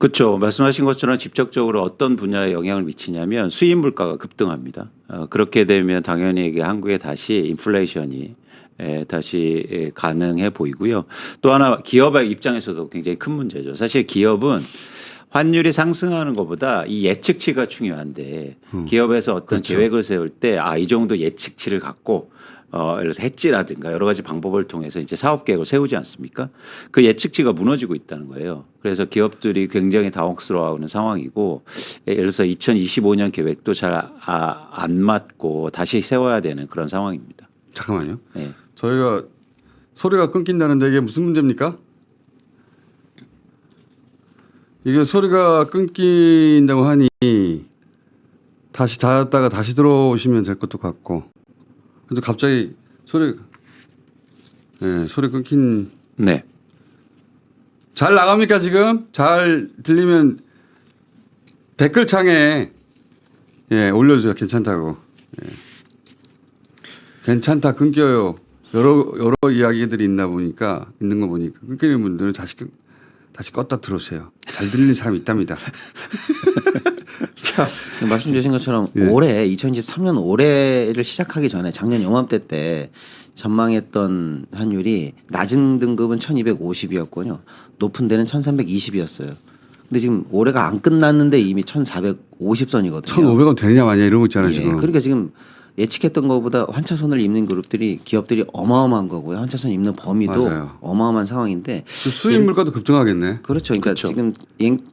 그렇죠. 말씀하신 것처럼 직접적으로 어떤 분야에 영향을 미치냐면 수입 물가가 급등합니다. 그렇게 되면 당연히 이게 한국에 다시 인플레이션이 다시 가능해 보이고요. 또 하나 기업의 입장에서도 굉장히 큰 문제죠. 사실 기업은 환율이 상승하는 것보다 이 예측치가 중요한데 기업에서 어떤 그렇죠. 계획을 세울 때 이 정도 예측치를 갖고 예를 들어서 해지라든가 여러 가지 방법을 통해서 이제 사업 계획을 세우지 않습니까? 그 예측치가 무너지고 있다는 거예요. 그래서 기업들이 굉장하게 당혹스러워하는 상황이고 예를 들어서 2025년 계획도 잘 안 맞고 다시 세워야 되는 그런 상황입니다. 잠깐만요. 네. 저희가 소리가 끊긴다는데 이게 무슨 문제입니까? 이게 소리가 끊긴다고 하니 다시 닫았다가 다시 들어오시면 될 것도 같고. 근데 갑자기 소리 끊긴. 네. 잘 나갑니까 지금? 잘 들리면 댓글창에 올려주세요. 괜찮다고. 괜찮다 끊겨요. 여러 이야기들이 있는 거 보니까 끊기는 분들은 다시 껐다 들어오세요. 잘 들리는 사람이 있답니다. 자, 말씀 주신 것처럼 예. 올해 2023년 올해를 시작하기 전에 작년 요맘때 때 전망했던 환율이 낮은 등급은 1250이었거든요. 높은 데는 1320이었어요. 근데 지금 올해가 안 끝났는데 이미 1450선이거든요. 1,500원 되냐 마냐 이런 거 있잖아요. 예, 지금. 그러니까 지금 예측했던 것보다 환차손을 입는 그룹들이 기업들이 어마어마한 거고요. 환차손 입는 범위도 맞아요. 어마어마한 상황인데 수입 물가도 급등하겠네. 그렇죠. 그러니까 그렇죠. 지금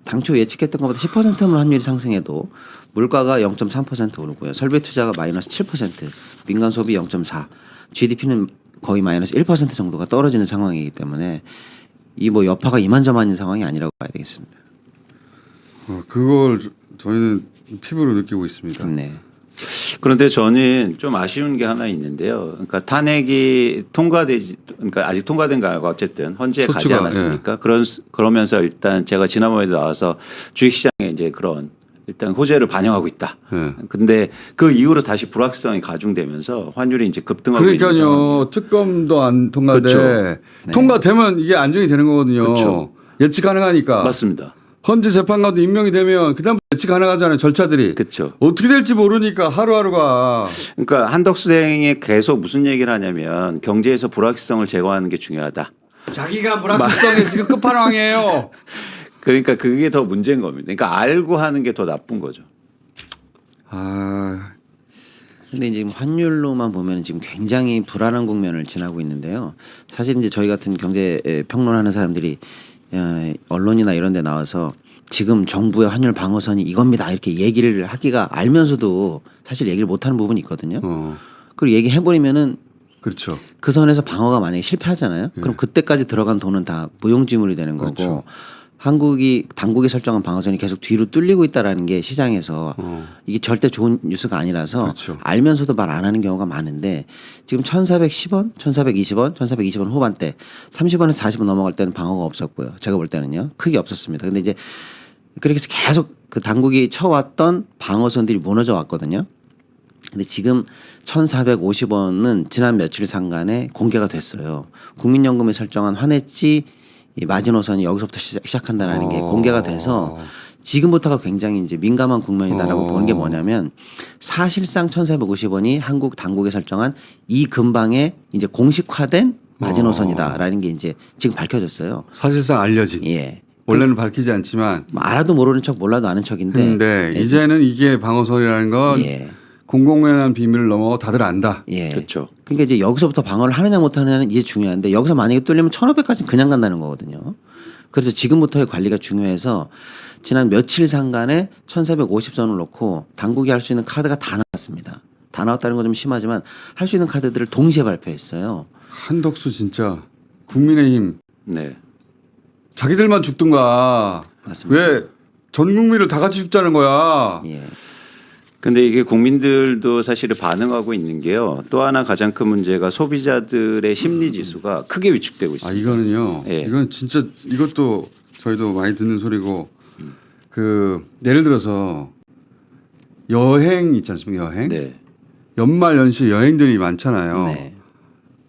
당초 예측했던 것보다 10%만 환율이 상승해도 물가가 0.3% 오르고요. 설비 투자가 마이너스 7%, 민간 소비 0.4, GDP는 거의 마이너스 1% 정도가 떨어지는 상황이기 때문에 이 뭐 여파가 이만저만인 상황이 아니라고 봐야 되겠습니다. 그걸 저희는 피부로 느끼고 있습니다. 네. 그런데 저는 좀 아쉬운 게 하나 있는데요. 그러니까 탄핵이 그러니까 아직 통과된 거 아니고 어쨌든 헌재에 가지 소추가, 않았습니까? 그러면서 일단 제가 지난번에도 나와서 주식시장에 이제 그런 일단 호재를 반영하고 있다. 예. 근데 그 이후로 다시 불확실성이 가중되면서 환율이 이제 급등하고 있는 상황이에요. 그러니까요. 특검도 안 통과돼. 그렇죠. 통과되면 이게 안정이 되는 거거든요. 그렇죠. 예측 가능하니까. 맞습니다. 헌재 재판관도 임명이 되면 그다음 예측 가능하잖아요. 절차들이. 그렇죠. 어떻게 될지 모르니까 하루하루가. 그러니까 한덕수 대행이 계속 무슨 얘기를 하냐면 경제에서 불확실성을 제거하는 게 중요하다. 자기가 불확실성에 지금 끝판왕이에요. 그러니까 그게 더 문제인 겁니다. 그러니까 알고 하는 게 더 나쁜 거죠. 아, 근데 지금 환율로만 보면 지금 굉장히 불안한 국면을 지나고 있는데요. 사실 이제 저희 같은 경제 평론하는 사람들이 언론이나 이런 데 나와서 지금 정부의 환율 방어선이 이겁니다. 이렇게 얘기를 하기가 알면서도 사실 얘기를 못 하는 부분이 있거든요. 그리고 얘기해버리면은 그렇죠. 그 선에서 방어가 만약에 실패하잖아요. 그럼 그때까지 들어간 돈은 다 무용지물이 되는 거고 그렇죠. 당국이 설정한 방어선이 계속 뒤로 뚫리고 있다라는 게 시장에서 이게 절대 좋은 뉴스가 아니라서 그렇죠. 알면서도 말 안 하는 경우가 많은데 지금 1,410원, 1,420원, 1,420원 후반대 30원에서 40원 넘어갈 때는 방어가 없었고요. 제가 볼 때는요. 크게 없었습니다. 근데 이제 그렇게 해서 계속 그 당국이 쳐왔던 방어선들이 무너져 왔거든요. 근데 지금 1,450원은 지난 며칠 상간에 공개가 됐어요. 국민연금에 설정한 환해지 이 마지노선이 여기서부터 시작한다라는 게 공개가 돼서 지금부터가 굉장히 이제 민감한 국면이다라고 보는 게 뭐냐면 사실상 1,450원이 한국 당국에 설정한 이 근방에 이제 공식화된 마지노선이다라는 게 이제 지금 밝혀졌어요. 사실상 알려진. 예. 원래는 밝히지 않지만. 뭐 알아도 모르는 척 몰라도 아는 척인데. 근데 이제는 이게 방어선이라는 건 예. 공공연한 비밀을 넘어 다들 안다. 예. 그렇죠. 그러니까 이제 여기서부터 방어를 하느냐 못하느냐는 이제 중요한데 여기서 만약에 뚫리면 1,500까지 그냥 간다는 거거든요. 그래서 지금부터의 관리가 중요해서 지난 며칠 상간에 1,450선을 놓고 당국이 할 수 있는 카드가 다 나왔습니다. 다 나왔다는 건 좀 심하지만 할 수 있는 카드들을 동시에 발표했어요. 한덕수 진짜 국민의힘 네. 자기들만 죽든가. 맞습니다. 왜 전 국민을 다 같이 죽자는 거야. 예. 근데 이게 국민들도 사실은 반응하고 있는 게요. 또 하나 가장 큰 문제가 소비자들의 심리 지수가 크게 위축되고 있습니다. 이거는요. 예. 이건 진짜 이것도 저희도 많이 듣는 소리고 예를 들어서 여행 있지 않습니까? 여행. 네. 연말 연시 여행들이 많잖아요. 네.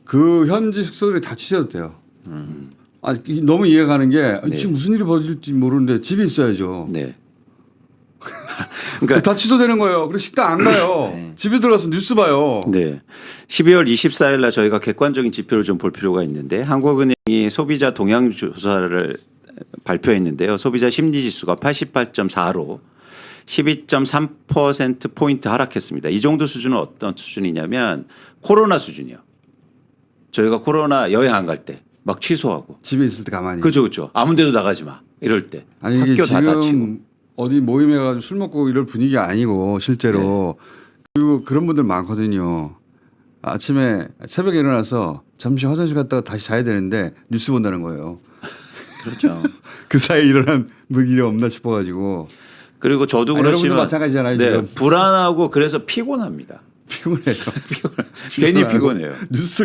그 현지 숙소들이 다 취소됐대요. 너무 이해가 가는 게 네. 지금 무슨 일이 벌어질지 모르는데 집에 있어야죠. 네. 그러니까 다 취소되는 거예요. 그리고 식당 안 가요. 집에 들어가서 뉴스 봐요. 네. 12월 24일 날 저희가 객관적인 지표를 좀 볼 필요가 있는데 한국은행이 소비자 동향 조사를 발표했는데요. 소비자 심리 지수가 88.4로 12.3% 포인트 하락했습니다. 이 정도 수준은 어떤 수준이냐면 코로나 수준이요. 저희가 코로나 여행 안 갈 때 막 취소하고. 집에 있을 때 가만히. 그죠, 그죠. 아무 데도 나가지 마. 이럴 때. 아니 이게 학교 다 닫히고. 지금 어디 모임에 가서 술 먹고 이럴 분위기 아니고 실제로 그리고 그런 분들 많거든요. 아침에 새벽에 일어나서 잠시 화장실 갔다가 다시 자야 되는데 뉴스 본다는 거예요. 그렇죠. 그 사이에 일어난 뭐 일이 없나 싶어가지고 그리고 저도 여러분도 그렇지만 마찬가지잖아요. 네, 지금 불안하고 그래서 피곤합니다. 피곤해요. 괜히 피곤해요. 뉴스